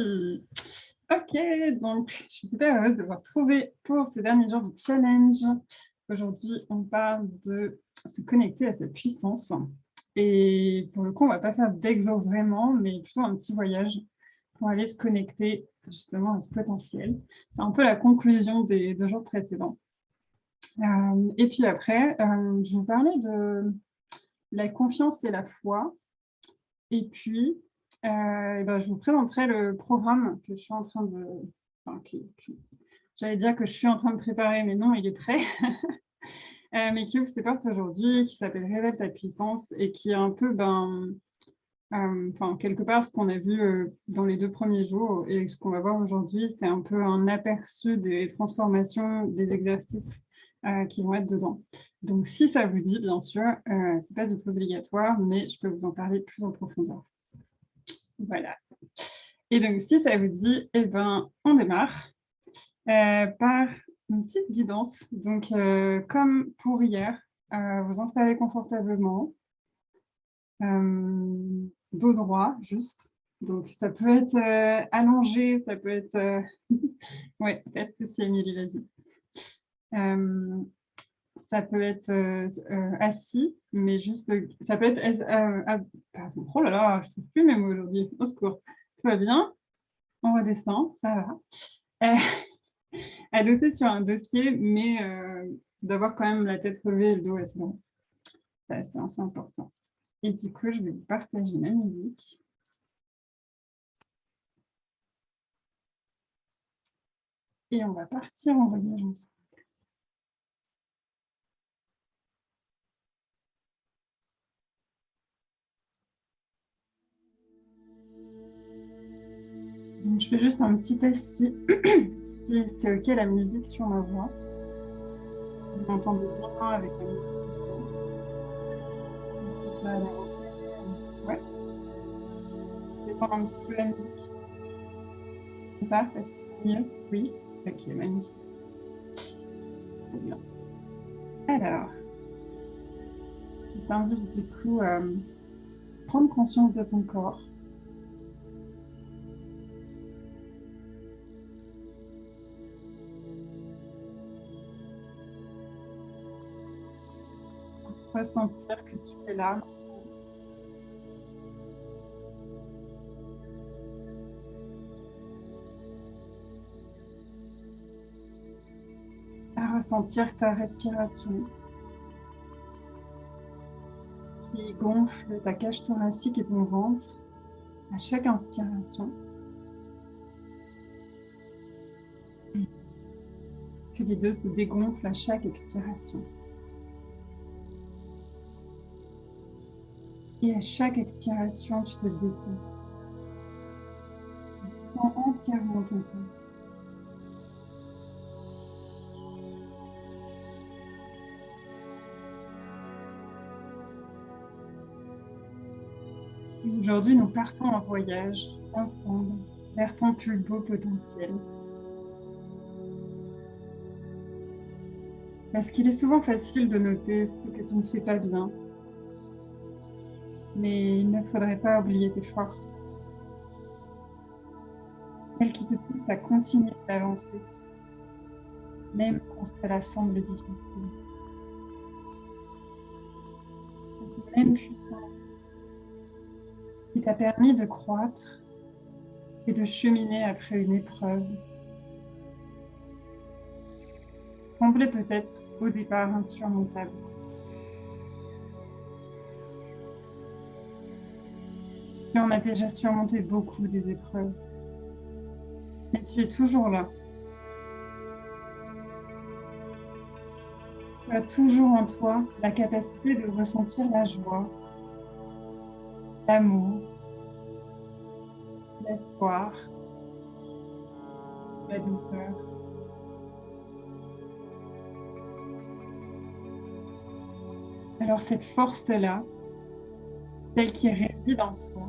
parti. Ok, donc je suis super heureuse de vous retrouver pour ce dernier jour du challenge. Aujourd'hui, on parle de se connecter à sa puissance. Et pour le coup, on ne va pas faire d'exo vraiment, mais plutôt un petit voyage pour aller se connecter justement à ce potentiel. C'est un peu la conclusion des 2 jours précédents. Et puis après, je vais vous parler de la confiance et la foi. Et puis, je vous présenterai le programme que je suis en train de... Enfin, j'allais dire que je suis en train de préparer, mais non, il est prêt. Mais qui ouvre ses portes aujourd'hui, qui s'appelle Révèle ta puissance et qui est un peu, quelque part, ce qu'on a vu dans les 2 premiers jours et ce qu'on va voir aujourd'hui, c'est un peu un aperçu des transformations, des exercices qui vont être dedans. Donc, si ça vous dit, bien sûr, c'est pas du tout obligatoire, mais je peux vous en parler plus en profondeur. Voilà. Et donc, si ça vous dit, on démarre par une petite guidance. Donc, comme pour hier, vous installez confortablement, dos droit, juste. Donc, ça peut être allongé, ça peut être... Ouais, pas de souci, Émilie, vas-y. Ça peut être assis, mais juste... Ça peut être... pardon. Oh là là, je ne trouve plus mes mots aujourd'hui. Au secours. Tout va bien? On redescend, ça va. Adossé sur un dossier, mais d'avoir quand même la tête relevée et le dos assez long. C'est assez important. Et du coup, je vais vous partager ma musique. Et on va partir en voyage ensemble. Donc, je fais juste un petit test si c'est OK la musique sur ma voix. Vous m'entendez bien avec la musique. Ouais. Je vais prendre un petit peu la musique. Comme ça, est-ce que c'est mieux? Oui. OK, magnifique. Très bien. Alors, je t'invite du coup à prendre conscience de ton corps. Ressentir que tu es là. À ressentir ta respiration qui gonfle ta cage thoracique et ton ventre à chaque inspiration. Et que les deux se dégonflent à chaque expiration. Et à chaque expiration, tu te détends. Tu détends entièrement ton corps. Aujourd'hui, nous partons en voyage ensemble vers ton plus beau potentiel. Parce qu'il est souvent facile de noter ce que tu ne fais pas bien. Mais il ne faudrait pas oublier tes forces. Celles qui te poussent à continuer d'avancer, même quand cela semble difficile. Cette même puissance qui t'a permis de croître et de cheminer après une épreuve. Semblait peut-être au départ insurmontable. Tu en as déjà surmonté beaucoup des épreuves. Mais tu es toujours là. Tu as toujours en toi la capacité de ressentir la joie, l'amour, l'espoir, la douceur. Alors cette force-là, celle qui réside en toi,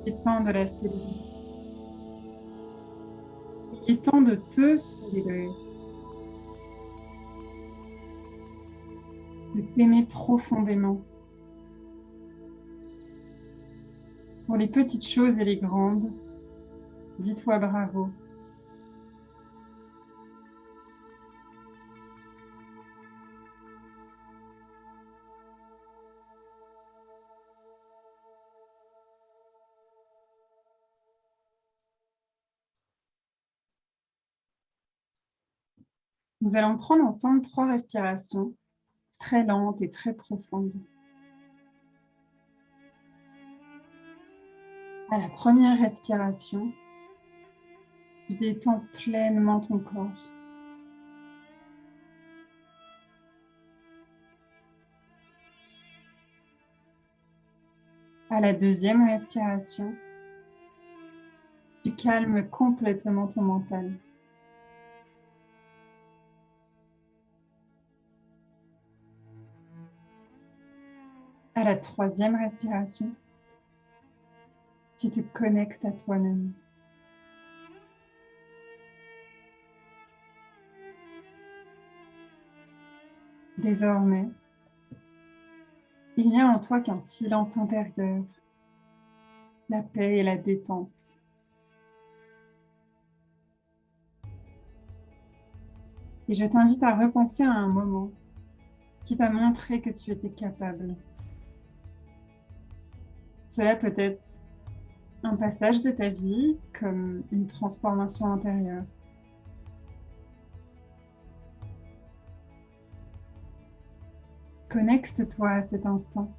il est temps de la célébrer. Il est temps de te célébrer, de t'aimer profondément. Pour les petites choses et les grandes, dis-toi bravo. Nous allons prendre ensemble 3 respirations très lentes et très profondes. À la première respiration, tu détends pleinement ton corps. À la deuxième respiration, tu calmes complètement ton mental. À la troisième respiration, tu te connectes à toi-même. Désormais, il n'y a en toi qu'un silence intérieur, la paix et la détente. Et je t'invite à repenser à un moment qui t'a montré que tu étais capable. Cela peut être un passage de ta vie comme une transformation intérieure. Connecte-toi à cet instant.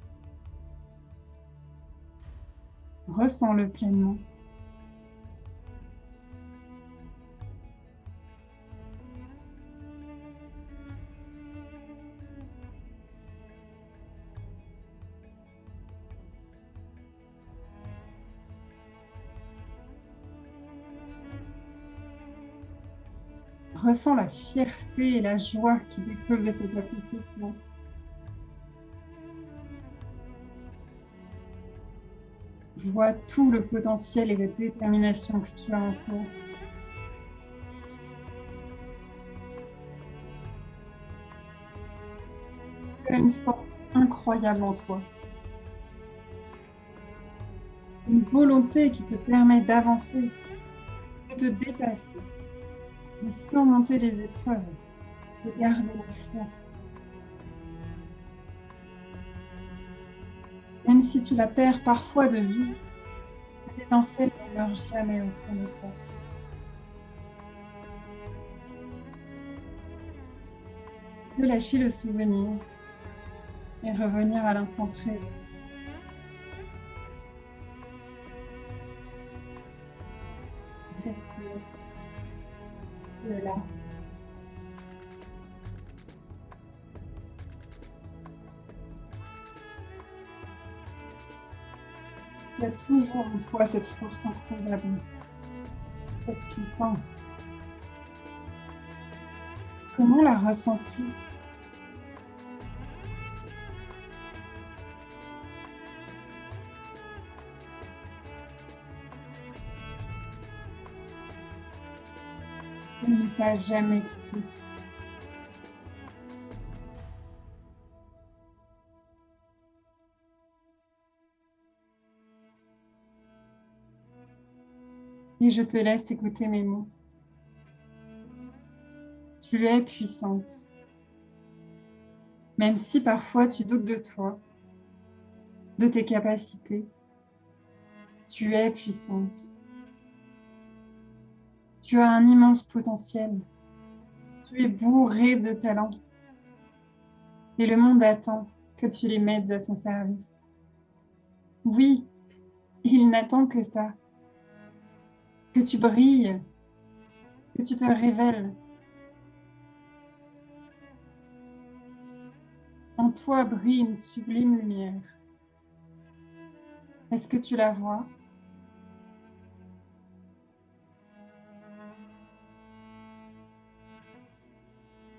Ressens-le pleinement. Ressens la fierté et la joie qui découlent de cet accomplissement. Vois tout le potentiel et la détermination que tu as en toi. Tu as une force incroyable en toi. Une volonté qui te permet d'avancer, de te dépasser, de surmonter les épreuves, de garder la foi. Même si tu la perds parfois de vue, cette étincelle ne meurt jamais au fond de toi. Tu peux lâcher le souvenir et revenir à l'instant présent. Respire. Tu es là. Tu as toujours en toi cette force incroyable, cette puissance. Comment la ressentir? Elle ne t'a jamais quitté. Et je te laisse écouter mes mots. Tu es puissante. Même si parfois tu doutes de toi, de tes capacités, tu es puissante. Tu as un immense potentiel. Tu es bourré de talents. Et le monde attend que tu les mettes à son service. Oui, il n'attend que ça. Que tu brilles, que tu te révèles. En toi brille une sublime lumière. Est-ce que tu la vois?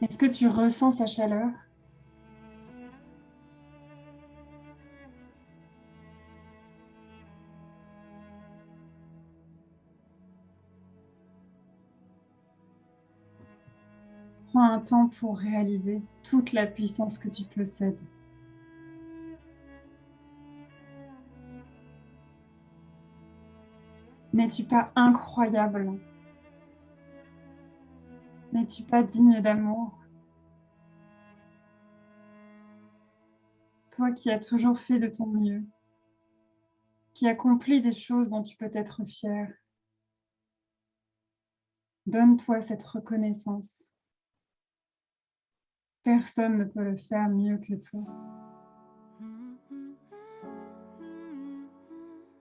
Est-ce que tu ressens sa chaleur? Prends un temps pour réaliser toute la puissance que tu possèdes. N'es-tu pas incroyable? N'es-tu pas digne d'amour? Toi qui as toujours fait de ton mieux, qui accomplis des choses dont tu peux être fier, donne-toi cette reconnaissance. Personne ne peut le faire mieux que toi.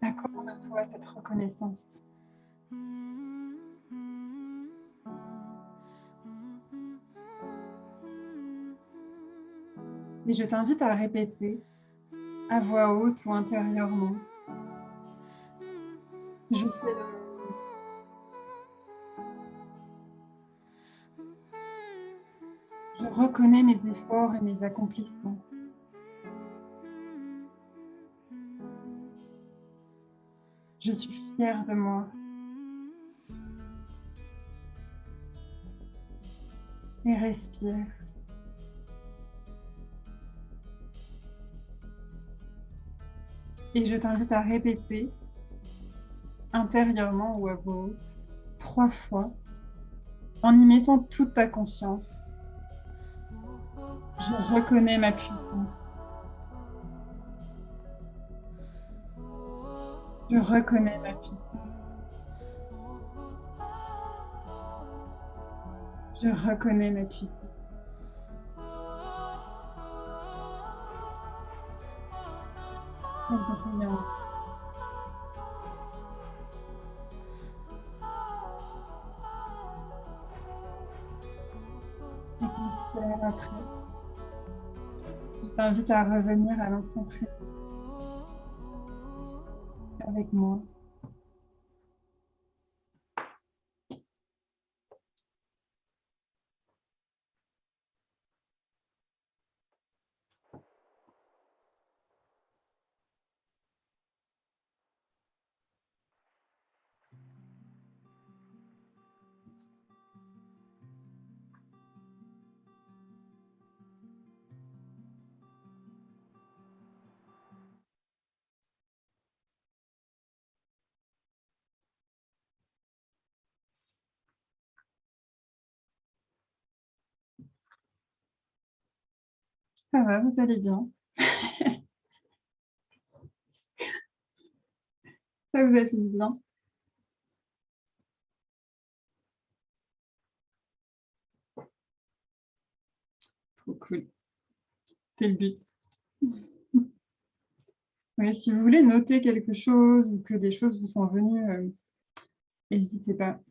Accorde-toi cette reconnaissance. Et je t'invite à répéter, à voix haute ou intérieurement. Je fais de mon mieux. Je reconnais mes efforts et mes accomplissements. Je suis fière de moi. Et respire. Et je t'invite à répéter intérieurement ou à voix haute 3 fois en y mettant toute ta conscience. Je reconnais ma puissance. Je reconnais ma puissance. Je reconnais ma puissance. Et quand tu te lèves après, je t'invite à revenir à l'instant présent avec moi. Ça va, vous allez bien? Ça vous a fait du bien? Trop cool. C'était le but. Ouais, si vous voulez noter quelque chose ou que des choses vous sont venues, n'hésitez pas.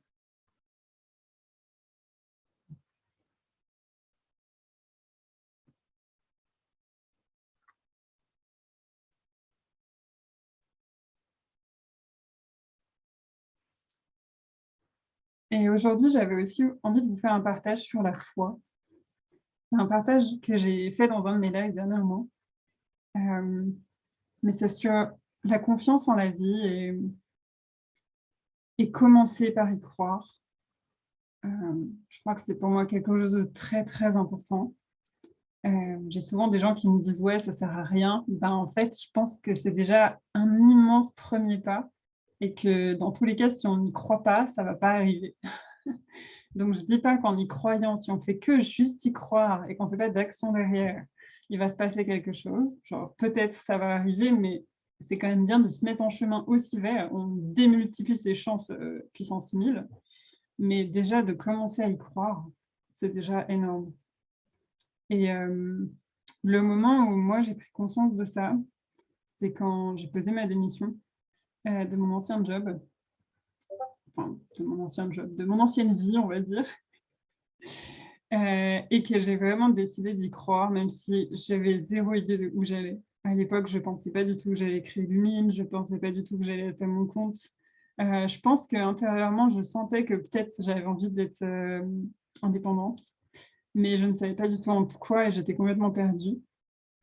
Et aujourd'hui, j'avais aussi envie de vous faire un partage sur la foi. Un partage que j'ai fait dans un de mes lives dernièrement. Mais c'est sur la confiance en la vie et commencer par y croire. Je crois que c'est pour moi quelque chose de très, très important. J'ai souvent des gens qui me disent: «Ouais, ça sert à rien». Ben, en fait, je pense que c'est déjà un immense premier pas et que dans tous les cas, si on n'y croit pas, ça va pas arriver. Donc je dis pas qu'en y croyant, si on fait que juste y croire et qu'on fait pas d'action derrière, il va se passer quelque chose. Genre peut-être ça va arriver, mais c'est quand même bien de se mettre en chemin aussi vers. On démultiplie ses chances, puissance 1000, mais déjà de commencer à y croire, c'est déjà énorme. Et le moment où moi j'ai pris conscience de ça, c'est quand j'ai posé ma démission, de mon ancien job, enfin de mon ancienne vie, on va dire. Et que j'ai vraiment décidé d'y croire, même si j'avais 0 idée de où j'allais. À l'époque, je pensais pas du tout que j'allais créer Lumine, je pensais pas du tout que j'allais être à mon compte. Je pense qu'intérieurement, je sentais que peut-être j'avais envie d'être, indépendante, mais je ne savais pas du tout en quoi et j'étais complètement perdue.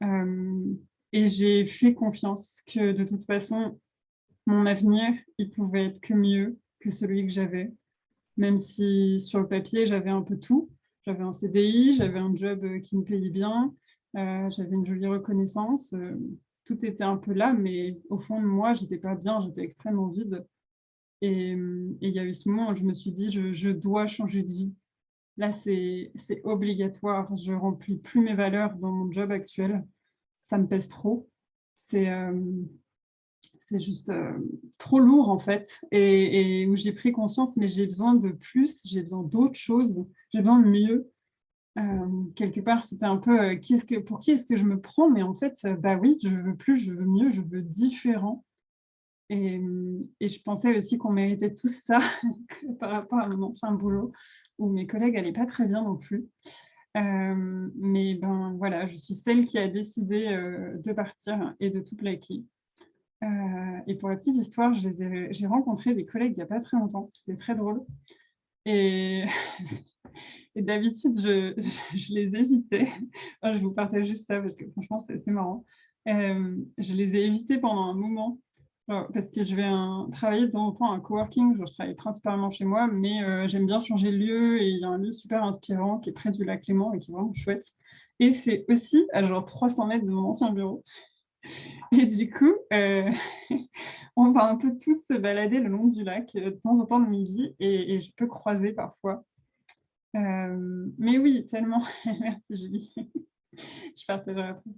Et j'ai fait confiance que de toute façon, mon avenir, il pouvait être que mieux que celui que j'avais. Même si sur le papier, j'avais un peu tout. J'avais un CDI, j'avais un job, qui me payait bien, j'avais une jolie reconnaissance, tout était un peu là, mais au fond de moi, j'étais pas bien, j'étais extrêmement vide Et il y a eu ce moment où je me suis dit, je dois changer de vie. Là, c'est obligatoire. Je ne remplis plus mes valeurs dans mon job actuel. Ça me pèse trop. C'est juste trop lourd, en fait. Et où j'ai pris conscience, mais j'ai besoin de plus, j'ai besoin d'autres choses, j'ai besoin de mieux. Quelque part, c'était un peu pour qui est-ce que je me prends? Mais en fait, bah oui, je veux plus, je veux mieux, je veux différent. Et je pensais aussi qu'on méritait tous ça par rapport à mon ancien boulot, où mes collègues n'allaient pas très bien non plus. Mais ben voilà, je suis celle qui a décidé de partir et de tout plaquer. Et pour la petite histoire, j'ai rencontré des collègues il n'y a pas très longtemps. C'était très drôle. Et, et d'habitude, je les évitais. Enfin, je vous partage juste ça parce que franchement, c'est assez marrant. Je les ai évités pendant un moment parce que je vais travailler de temps en temps à un coworking. Je travaille principalement chez moi, mais j'aime bien changer de lieu. Et il y a un lieu super inspirant qui est près du lac Léman et qui est vraiment chouette. Et c'est aussi à genre 300 mètres de mon ancien bureau. Et du coup, on va un peu tous se balader le long du lac de temps en temps le midi et je peux croiser parfois. Mais oui, tellement. Merci Julie. Je partagerai après.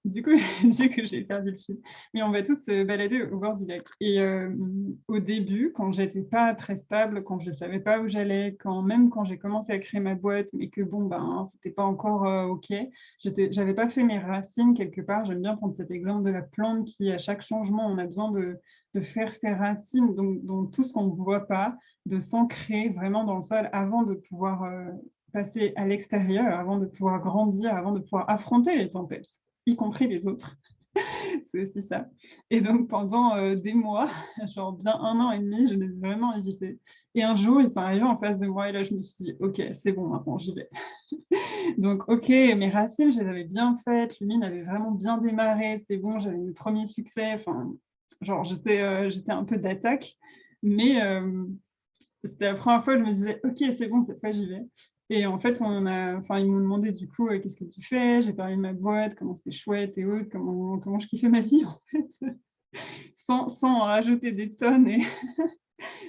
Du coup, je dis que j'ai perdu le fil. Mais on va tous se balader au bord du lac. Et au début, quand j'étais pas très stable, quand je savais pas où j'allais, même quand j'ai commencé à créer ma boîte, mais que bon, ben, c'était pas encore OK, j'avais pas fait mes racines quelque part. J'aime bien prendre cet exemple de la plante qui, à chaque changement, on a besoin de faire ses racines, donc tout ce qu'on ne voit pas, de s'ancrer vraiment dans le sol avant de pouvoir passer à l'extérieur, avant de pouvoir grandir, avant de pouvoir affronter les tempêtes, y compris les autres. C'est aussi ça. Et donc, pendant des mois, genre bien 1 an et demi, je les ai vraiment évités. Et un jour, ils sont arrivés en face de moi et là, je me suis dit, OK, c'est bon, maintenant, j'y vais. Donc, OK, mes racines, je les avais bien faites. L'huile avait vraiment bien démarré. C'est bon, j'avais mes premiers succès. Enfin, genre, j'étais un peu d'attaque. Mais c'était la première fois que je me disais, OK, c'est bon, cette fois, j'y vais. Et en fait, ils m'ont demandé du coup, qu'est-ce que tu fais? J'ai parlé de ma boîte, comment c'était chouette et autres, comment je kiffais ma vie, en fait, sans en rajouter des tonnes,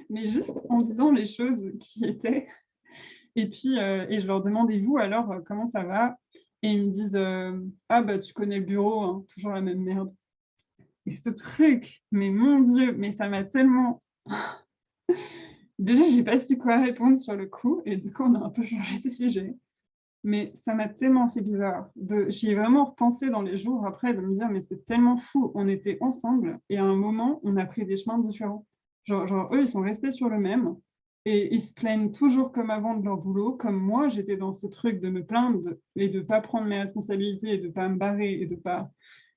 mais juste en disant les choses qui étaient. Et puis, et je leur demande, et vous, alors, comment ça va? Et ils me disent, ah bah, tu connais le bureau, hein, toujours la même merde. Et ce truc, mais mon Dieu, mais ça m'a tellement... Déjà, j'ai pas su quoi répondre sur le coup, et du coup, on a un peu changé de sujet. Mais ça m'a tellement fait bizarre. J'y ai vraiment repensé dans les jours après de me dire, mais c'est tellement fou. On était ensemble et à un moment, on a pris des chemins différents. Genre, eux, ils sont restés sur le même et ils se plaignent toujours comme avant de leur boulot. Comme moi, j'étais dans ce truc de me plaindre et de ne pas prendre mes responsabilités et de ne pas me barrer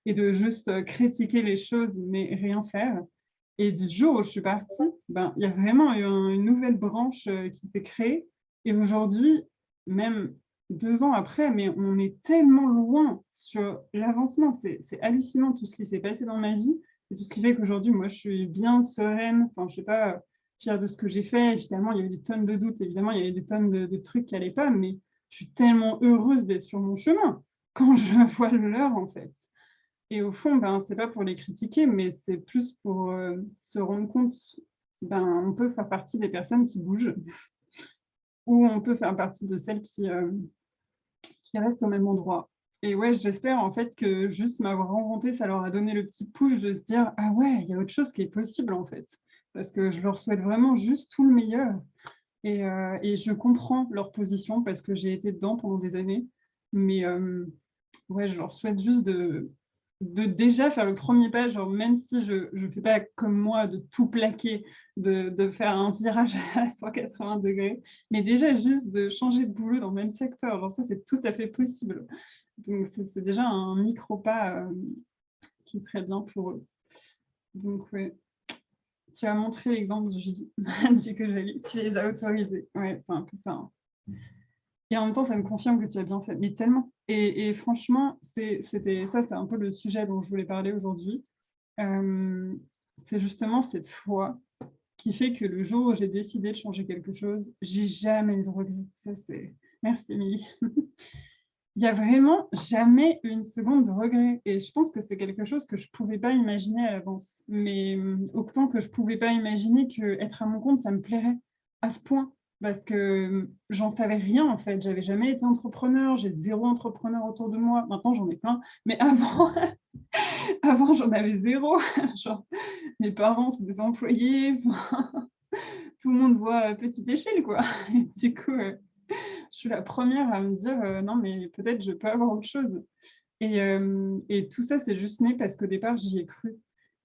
et de juste critiquer les choses, mais rien faire. Et du jour où je suis partie, ben, il y a vraiment eu une nouvelle branche qui s'est créée. Et aujourd'hui, même 2 ans après, mais on est tellement loin sur l'avancement. C'est hallucinant tout ce qui s'est passé dans ma vie et tout ce qui fait qu'aujourd'hui, moi, je suis bien sereine. Enfin, je sais pas, fière de ce que j'ai fait. Évidemment, il y a eu des tonnes de doutes. Évidemment, il y a eu des tonnes de trucs qui n'allaient pas, mais je suis tellement heureuse d'être sur mon chemin quand je vois le leur, en fait. Et au fond, ben, c'est pas pour les critiquer, mais c'est plus pour se rendre compte, ben, on peut faire partie des personnes qui bougent ou on peut faire partie de celles qui restent au même endroit. Et ouais, j'espère en fait que juste m'avoir rencontré, ça leur a donné le petit push de se dire, ah ouais, il y a autre chose qui est possible en fait. Parce que je leur souhaite vraiment juste tout le meilleur. Et je comprends leur position parce que j'ai été dedans pendant des années. Mais ouais, je leur souhaite juste de déjà faire le premier pas, genre même si je ne fais pas comme moi de tout plaquer, de faire un virage à 180 degrés, mais déjà juste de changer de boulot dans le même secteur, genre ça c'est tout à fait possible. Donc c'est déjà un micro-pas qui serait bien pour eux. Donc ouais, tu as montré l'exemple de Julie, dit que tu les as autorisés. Ouais, c'est un peu ça. Hein. Et en même temps, ça me confirme que tu as bien fait, mais tellement. Et franchement, c'était ça, c'est un peu le sujet dont je voulais parler aujourd'hui. C'est justement cette foi qui fait que le jour où j'ai décidé de changer quelque chose, j'ai jamais eu de regret. Ça, c'est... Merci, Émilie. il y a vraiment jamais une seconde de regret. Et je pense que c'est quelque chose que je pouvais pas imaginer à l'avance. Mais autant que je pouvais pas imaginer qu'être à mon compte, ça me plairait à ce point. Parce que j'en savais rien, en fait. J'avais jamais été entrepreneur, j'ai zéro entrepreneur autour de moi. Maintenant, j'en ai plein. Mais avant, avant j'en avais zéro. Genre, mes parents, c'est des employés. Enfin, tout le monde voit à petite échelle, quoi. Et du coup, je suis la première à me dire non, mais peut-être je peux avoir autre chose. Et tout ça, c'est juste né parce qu'au départ, j'y ai cru.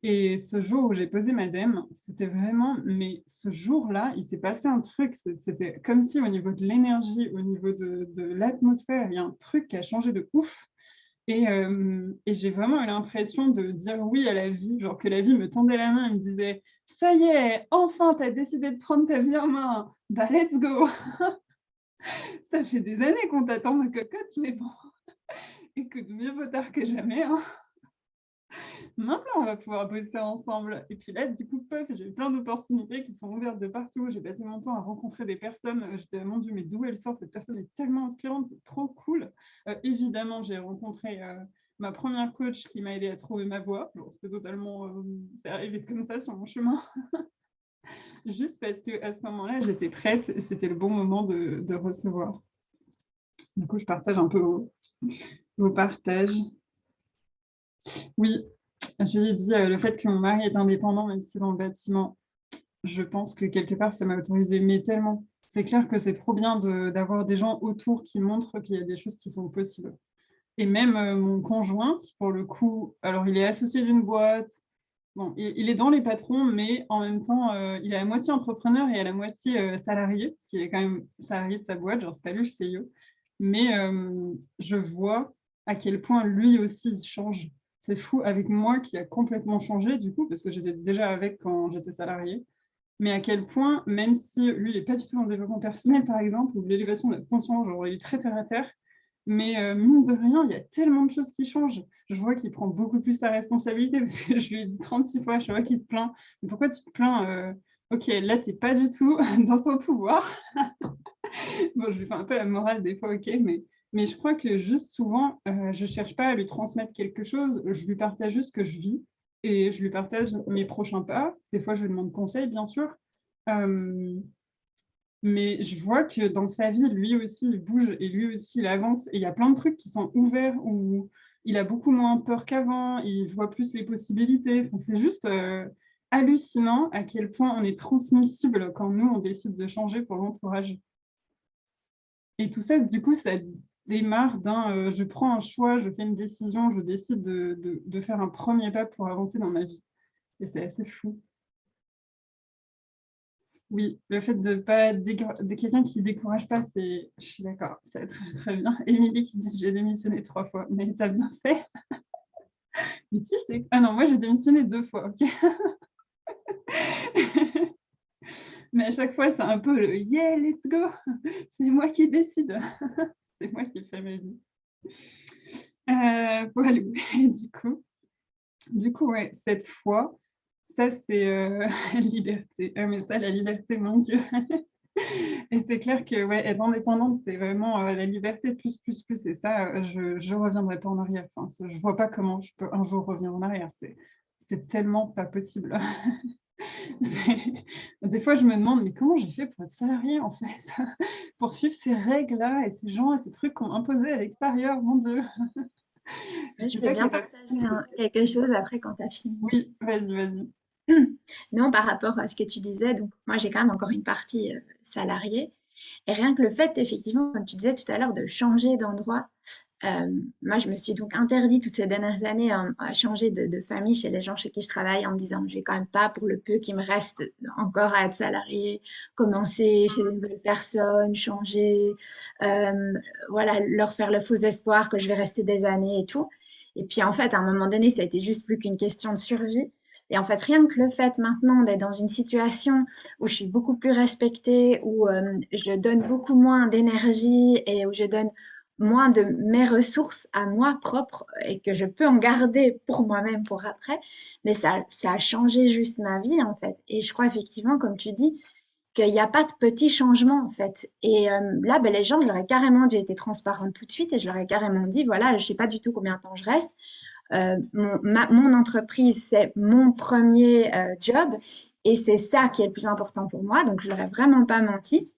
Et ce jour où j'ai posé ma dème, c'était vraiment, mais ce jour-là, il s'est passé un truc. C'était comme si au niveau de l'énergie, au niveau de l'atmosphère, il y a un truc qui a changé de ouf. Et j'ai vraiment eu l'impression de dire oui à la vie, genre que la vie me tendait la main et me disait ça y est, enfin, tu as décidé de prendre ta vie en main, bah let's go. Ça fait des années qu'on t'attend, ma cocotte, mais bon, écoute, mieux vaut tard que jamais, hein. Maintenant, on va pouvoir bosser ensemble. Et puis là, du coup, pof, j'ai eu plein d'opportunités qui sont ouvertes de partout. J'ai passé mon temps à rencontrer des personnes. J'étais, mon Dieu, mais d'où elle sort? Cette personne est tellement inspirante, c'est trop cool. Évidemment, j'ai rencontré ma première coach qui m'a aidé à trouver ma voie. Bon, c'était totalement, c'est arrivé comme ça sur mon chemin, juste parce qu'à ce moment-là, j'étais prête et c'était le bon moment de recevoir. Du coup, je partage un peu vos partages. Oui, je lui ai dit le fait que mon mari est indépendant, même si c'est dans le bâtiment, je pense que quelque part, ça m'a autorisée, mais tellement. C'est clair que c'est trop bien d'avoir des gens autour qui montrent qu'il y a des choses qui sont possibles. Et même mon conjoint, qui pour le coup, alors il est associé d'une boîte, bon, il est dans les patrons, mais en même temps, il est à moitié entrepreneur et à la moitié salarié, parce qu'il est quand même salarié de sa boîte, genre c'est pas lui le CEO. Mais je vois à quel point lui aussi il change. C'est fou avec moi qui a complètement changé du coup, parce que j'étais déjà avec quand j'étais salariée, mais à quel point, même si lui, il n'est pas du tout dans le développement personnel, par exemple, ou de l'élévation de la conscience, genre il est très terre à terre, mais mine de rien, il y a tellement de choses qui changent. Je vois qu'il prend beaucoup plus sa responsabilité, parce que je lui ai dit 36 fois, je vois qu'il se plaint. Mais pourquoi tu te plains Ok, là, tu n'es pas du tout dans ton pouvoir. Bon, je lui fais un peu la morale des fois, ok, mais je crois que juste souvent, je ne cherche pas à lui transmettre quelque chose, je lui partage juste ce que je vis et je lui partage mes prochains pas. Des fois, je lui demande conseil, bien sûr. Euh, mais je vois que dans sa vie, lui aussi, il bouge et lui aussi, il avance. Et il y a plein de trucs qui sont ouverts où il a beaucoup moins peur qu'avant, il voit plus les possibilités. Enfin, c'est juste hallucinant à quel point on est transmissible quand nous, on décide de changer pour l'entourage. Et tout ça, du coup, ça démarre d'un je prends un choix, je fais une décision, je décide de faire un premier pas pour avancer dans ma vie. Et c'est assez fou. Oui, le fait de pas être de quelqu'un qui ne décourage pas, c'est. Je suis d'accord, c'est très, très bien. Émilie qui dit j'ai démissionné 3 fois, mais t'as bien fait. Mais tu sais. Ah non, moi j'ai démissionné 2 fois, ok. Mais à chaque fois, c'est un peu le yeah, let's go. C'est moi qui décide. C'est moi qui fais ma vie. Voilà, du coup, ouais, cette fois, ça c'est liberté. Ah, mais ça, la liberté, mon Dieu. Et c'est clair que ouais, être indépendante, c'est vraiment la liberté plus, plus, plus. Et ça, je ne reviendrai pas en arrière. Enfin, je ne vois pas comment je peux un jour revenir en arrière. C'est tellement pas possible. Des fois, je me demande, mais comment j'ai fait pour être salariée, en fait, pour suivre ces règles-là et ces gens et ces trucs qu'on imposait à l'extérieur, mon Dieu. Je Je sais veux pas bien quelle. partager quelque chose après quand tu as fini. Oui, vas-y, vas-y. Non, par rapport à ce que tu disais, donc moi j'ai quand même encore une partie salariée. Et rien que le fait, effectivement, comme tu disais tout à l'heure, de changer d'endroit, moi je me suis donc interdit toutes ces dernières années à changer de famille chez les gens chez qui je travaille en me disant, je vais quand même pas, pour le peu qui me reste encore à être salarié, commencer chez de nouvelles personnes, changer, euh, voilà, leur faire le faux espoir que je vais rester des années et tout. Et puis en fait, à un moment donné, ça a été juste plus qu'une question de survie. Et en fait, rien que le fait maintenant d'être dans une situation où je suis beaucoup plus respectée, où je donne beaucoup moins d'énergie et où je donne moins de mes ressources à moi propres et que je peux en garder pour moi-même pour après, mais ça a changé juste ma vie en fait. Et je crois effectivement, comme tu dis, qu'il n'y a pas de petits changements en fait. Et là, ben, les gens, je leur ai carrément, j'ai été transparente tout de suite et je leur ai carrément dit, voilà, je ne sais pas du tout combien de temps je reste. Mon entreprise, c'est mon premier job et c'est ça qui est le plus important pour moi. Donc, je leur ai vraiment pas menti.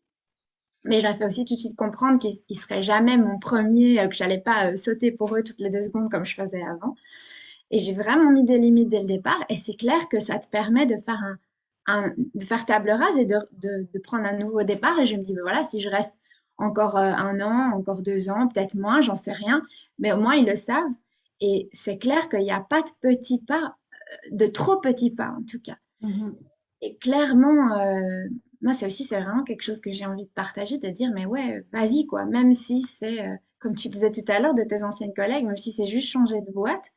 Mais je leur ai fait aussi tout de suite comprendre qu'ils ne seraient jamais mon premier, que j'allais pas sauter pour eux toutes les 2 secondes comme je faisais avant. Et j'ai vraiment mis des limites dès le départ. Et c'est clair que ça te permet de faire de faire table rase et de prendre un nouveau départ. Et je me dis, ben voilà, si je reste encore 1 an, encore 2 ans, peut-être moins, j'en sais rien. Mais au moins, ils le savent. Et c'est clair qu'il n'y a pas de petits pas, de trop petits pas en tout cas. Mhm. Et clairement, moi, c'est vraiment quelque chose que j'ai envie de partager, de dire, mais ouais, vas-y, quoi, même si c'est, comme tu disais tout à l'heure, de tes anciennes collègues, même si c'est juste changer de boîte,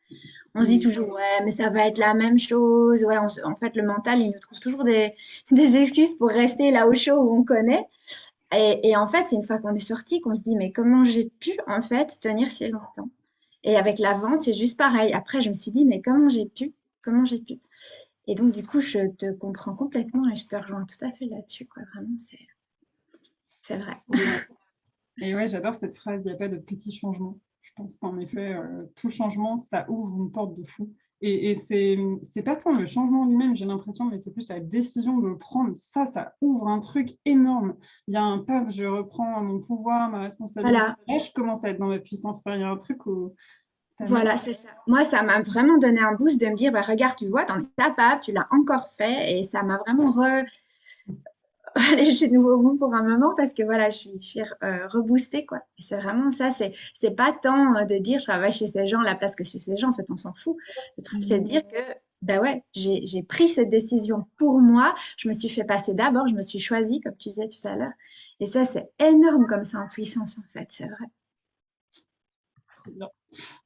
on se dit Oui. toujours, ouais, mais ça va être la même chose. Ouais, en fait, le mental, il nous trouve toujours des excuses pour rester là au chaud où on connaît. Et en fait, c'est une fois qu'on est sorti qu'on se dit, mais comment j'ai pu, en fait, tenir si longtemps? Et avec la vente, c'est juste pareil. Après, je me suis dit, mais comment j'ai pu? Comment j'ai pu? Et donc, du coup, je te comprends complètement et je te rejoins tout à fait là-dessus, quoi. Vraiment, c'est vrai. Trop bien. Et ouais, j'adore cette phrase, il n'y a pas de petits changements. Je pense qu'en effet, tout changement, ça ouvre une porte de fou. Et c'est pas tant le changement lui-même, j'ai l'impression, mais c'est plus la décision de le prendre. Ça ouvre un truc énorme. Il y a un paf, je reprends mon pouvoir, ma responsabilité. Voilà, Là, je commence à être dans ma puissance. Enfin, il y a un truc où ça m'aide. voilà, c'est ça. Moi, ça m'a vraiment donné un boost de me dire, bah, regarde, tu vois, t'en es capable, tu l'as encore fait. Et ça m'a vraiment allez, je suis de nouveau au bout pour un moment parce que voilà, je suis reboostée, quoi. Et c'est vraiment ça, c'est pas tant de dire je travaille chez ces gens à la place que chez ces gens, en fait, on s'en fout. Le truc, c'est de dire que, ben ouais, j'ai pris cette décision pour moi, je me suis fait passer d'abord, je me suis choisie, comme tu disais tout à l'heure. Et ça, c'est énorme comme ça en puissance, en fait, c'est vrai. Trop bien.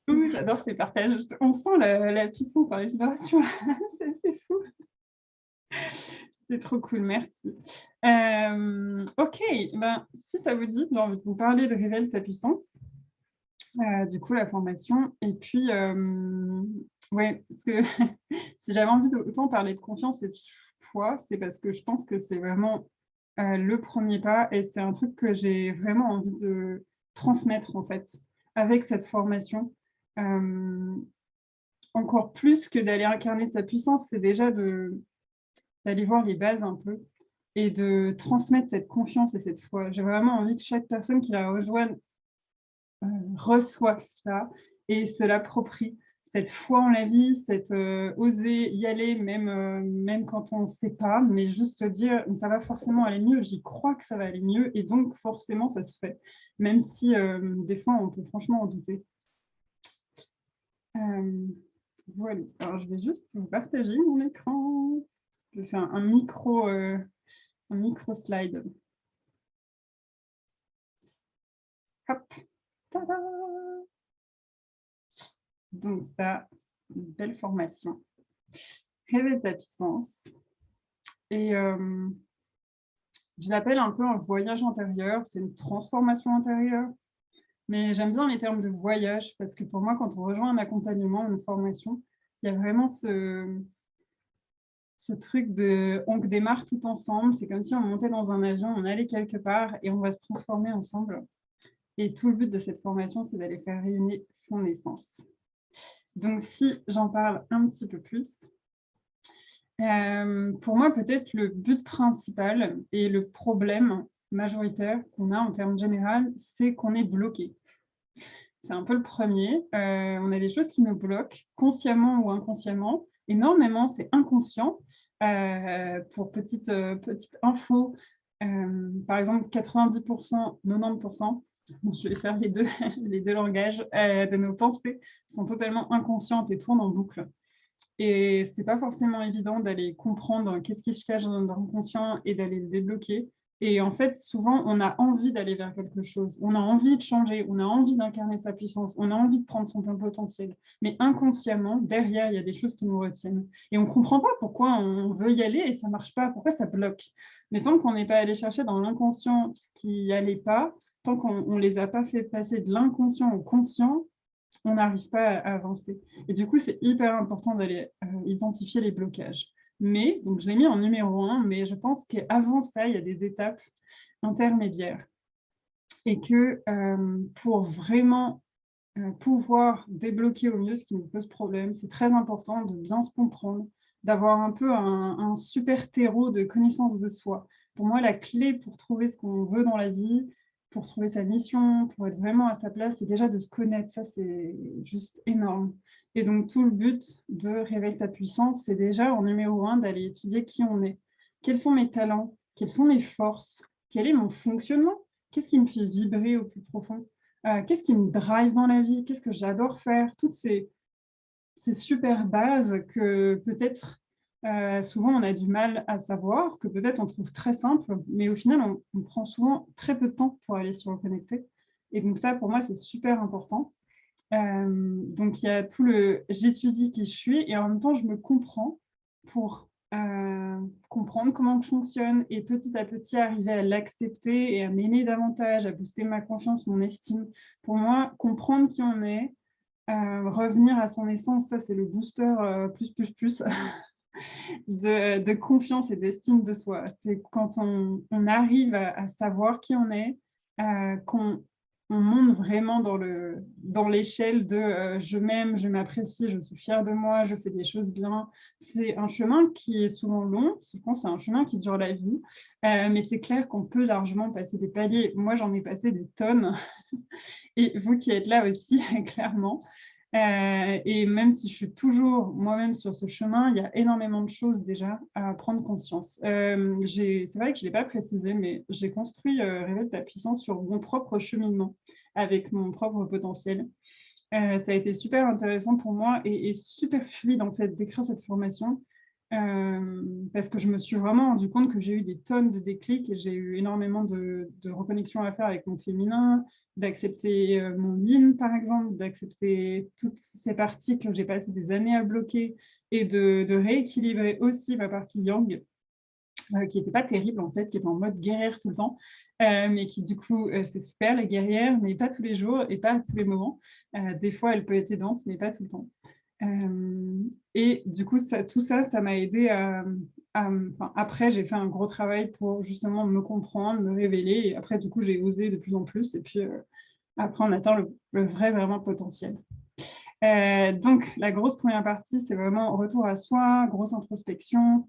Oui, j'adore ces partages. On sent la puissance par l'inspiration. C'est fou. C'est trop cool, merci. Ok, ben, si ça vous dit, j'ai envie de vous parler de Révèle ta puissance. Du coup, la formation. Et puis, ouais, parce que si j'avais envie d'autant parler de confiance et de foi, c'est parce que je pense que c'est vraiment le premier pas et c'est un truc que j'ai vraiment envie de transmettre en fait avec cette formation. Euh, Encore plus que d'aller incarner sa puissance, c'est déjà d'aller voir les bases un peu et de transmettre cette confiance et cette foi. J'ai vraiment envie que chaque personne qui la rejoigne reçoive ça et se l'approprie. Cette foi en la vie, cette oser y aller, même quand on ne sait pas, mais juste se dire ça va forcément aller mieux, j'y crois que ça va aller mieux, et donc forcément ça se fait, même si des fois on peut franchement en douter. Euh, voilà, alors je vais juste vous partager mon écran. Je vais faire un micro slide. Hop, tada. Donc ça, c'est une belle formation. Réveille ta puissance. Et je l'appelle un peu un voyage intérieur, c'est une transformation intérieure. Mais j'aime bien les termes de voyage parce que pour moi, quand on rejoint un accompagnement, une formation, il y a vraiment ce truc de on démarre tout ensemble. C'est comme si on montait dans un avion, on allait quelque part et on va se transformer ensemble. Et tout le but de cette formation, c'est d'aller faire rayonner son essence. Donc, si j'en parle un petit peu plus, pour moi, peut-être le but principal et le problème majoritaire qu'on a en termes général, c'est qu'on est bloqué. C'est un peu le premier. On a des choses qui nous bloquent, consciemment ou inconsciemment. Énormément, c'est inconscient. Pour petite info, par exemple, 90%, 90%, je vais faire les deux, les deux langages, de nos pensées sont totalement inconscientes et tournent en boucle. Et c'est pas forcément évident d'aller comprendre qu'est-ce qui se cache dans l'inconscient et d'aller le débloquer. Et en fait, souvent, on a envie d'aller vers quelque chose. On a envie de changer, on a envie d'incarner sa puissance, on a envie de prendre son plein potentiel. Mais inconsciemment, derrière, il y a des choses qui nous retiennent. Et on ne comprend pas pourquoi on veut y aller et ça ne marche pas, pourquoi ça bloque. Mais tant qu'on n'est pas allé chercher dans l'inconscient ce qui n'y allait pas, tant qu'on ne les a pas fait passer de l'inconscient au conscient, on n'arrive pas à avancer. Et du coup, c'est hyper important d'aller identifier les blocages. Mais, donc je l'ai mis en numéro 1, mais je pense qu'avant ça, il y a des étapes intermédiaires. Et que pour vraiment pouvoir débloquer au mieux ce qui nous pose problème, c'est très important de bien se comprendre, d'avoir un peu un super terreau de connaissance de soi. Pour moi, la clé pour trouver ce qu'on veut dans la vie, pour trouver sa mission, pour être vraiment à sa place, c'est déjà de se connaître. Ça, c'est juste énorme. Et donc, tout le but de Réveille ta puissance, c'est déjà en numéro 1 d'aller étudier qui on est. Quels sont mes talents? Quelles sont mes forces? Quel est mon fonctionnement? Qu'est-ce qui me fait vibrer au plus profond? Qu'est-ce qui me drive dans la vie? Qu'est-ce que j'adore faire? Toutes ces super bases que peut-être souvent on a du mal à savoir, que peut-être on trouve très simple, mais au final on prend souvent très peu de temps pour aller s'y reconnecter. Et donc ça, pour moi, c'est super important. Donc il y a tout le j'étudie qui je suis et en même temps je me comprends pour comprendre comment je fonctionne et petit à petit arriver à l'accepter et à m'aimer davantage, à booster ma confiance, mon estime. Pour moi, comprendre qui on est, revenir à son essence, ça c'est le booster plus de confiance et d'estime de soi. C'est quand on arrive à savoir qui on est, qu'on monte vraiment dans l'échelle de je m'aime, je m'apprécie, je suis fière de moi, je fais des choses bien. C'est un chemin qui est souvent long, souvent c'est un chemin qui dure la vie, mais c'est clair qu'on peut largement passer des paliers. Moi, j'en ai passé des tonnes, et vous qui êtes là aussi, clairement. Et même si je suis toujours moi-même sur ce chemin, il y a énormément de choses déjà à prendre conscience. C'est vrai que je ne l'ai pas précisé, mais j'ai construit Réveille ta puissance sur mon propre cheminement, avec mon propre potentiel. Ça a été super intéressant pour moi et super fluide en fait d'écrire cette formation parce que je me suis vraiment rendu compte que j'ai eu des tonnes de déclics et j'ai eu énormément de reconnexion à faire avec mon féminin, d'accepter mon yin par exemple, d'accepter toutes ces parties que j'ai passé des années à bloquer et de rééquilibrer aussi ma partie yang qui n'était pas terrible en fait, qui était en mode guerrière tout le temps, mais qui du coup, c'est super les guerrières, mais pas tous les jours et pas à tous les moments. Des fois, elle peut être aidante, mais pas tout le temps. Et du coup, tout ça, ça m'a aidé après, j'ai fait un gros travail pour justement me comprendre, me révéler, et après, du coup, j'ai osé de plus en plus, et puis après, on atteint le vrai, vraiment potentiel. Donc, la grosse première partie, c'est vraiment retour à soi, grosse introspection,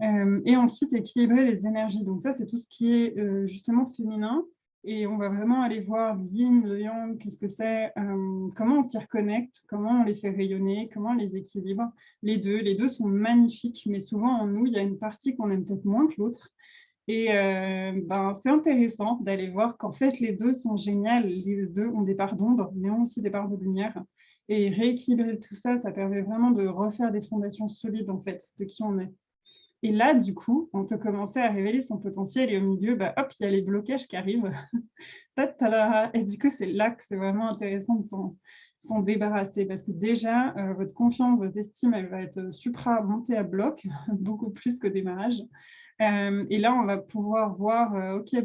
et ensuite, équilibrer les énergies. Donc ça, c'est tout ce qui est justement féminin. Et on va vraiment aller voir le yin, le yang, qu'est-ce que c'est, comment on s'y reconnecte, comment on les fait rayonner, comment on les équilibre. Les deux sont magnifiques, mais souvent en nous, il y a une partie qu'on aime peut-être moins que l'autre. Et c'est intéressant d'aller voir qu'en fait, les deux sont géniales. Les deux ont des parts d'ombre, mais ont aussi des parts de lumière. Et rééquilibrer tout ça, ça permet vraiment de refaire des fondations solides, en fait, de qui on est. Et là, du coup, on peut commencer à révéler son potentiel et au milieu, hop, il y a les blocages qui arrivent. Et du coup, c'est là que c'est vraiment intéressant de s'en débarrasser parce que déjà, votre confiance, votre estime, elle va être montée à bloc, beaucoup plus qu'au démarrage. Et là, on va pouvoir voir, OK,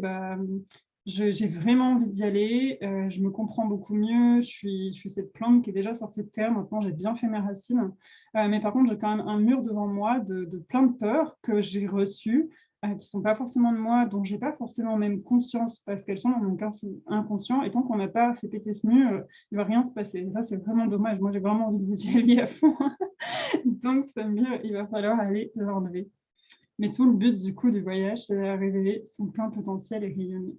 j'ai vraiment envie d'y aller, je me comprends beaucoup mieux, je suis cette plante qui est déjà sortie de terre, maintenant j'ai bien fait mes racines. Mais par contre, j'ai quand même un mur devant moi de plein de peurs que j'ai reçues, qui ne sont pas forcément de moi, dont je n'ai pas forcément même conscience parce qu'elles sont dans mon inconscient. Et tant qu'on n'a pas fait péter ce mur, il ne va rien se passer. Et ça, c'est vraiment dommage. Moi, j'ai vraiment envie de vous y aller à fond. Donc, ce mur, il va falloir aller l'enlever. Mais tout le but du coup du voyage, c'est de révéler son plein potentiel et rayonner.